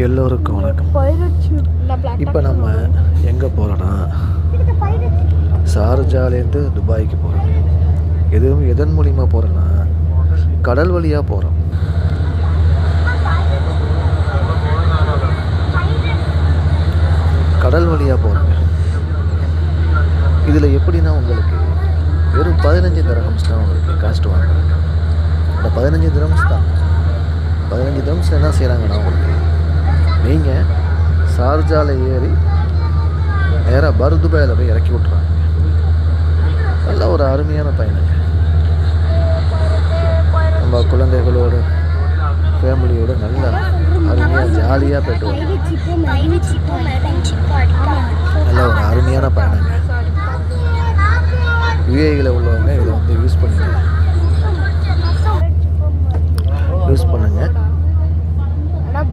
எல்லோருக்கும் வணக்கம். இப்போ நம்ம எங்கே போகிறோன்னா ஷார்ஜாலேருந்து துபாய்க்கு போகிறோம். எதன் மூலிமா போகிறோன்னா கடல் வழியாக போகிறோம். கடல் வழியாக போகிறோங்க. இதில் எப்படின்னா உங்களுக்கு வெறும் 15 திரஹம்ஸ் தான் உங்களுக்கு காஸ்ட் வாங்குறாங்க. அந்த 15 திரஹம்ஸ் தான். 15 திரஹம்ஸ் என்ன செய்கிறாங்கன்னா உங்களுக்கு நீங்கள் ஷார்ஜாவில் ஏறி நேராக பர்துபாயில் போய் இறக்கி விட்றாங்க. நல்ல ஒரு அருமையான பயணங்க. நம்ம குழந்தைகளோடு ஃபேமிலியோடு நல்ல அருமையாக ஜாலியாக போய்ட்டு வரும். நல்ல ஒரு அருமையான பயணங்க. யுஏஇயில் உள்ளவங்க இதை யூஸ் பண்ணுங்க.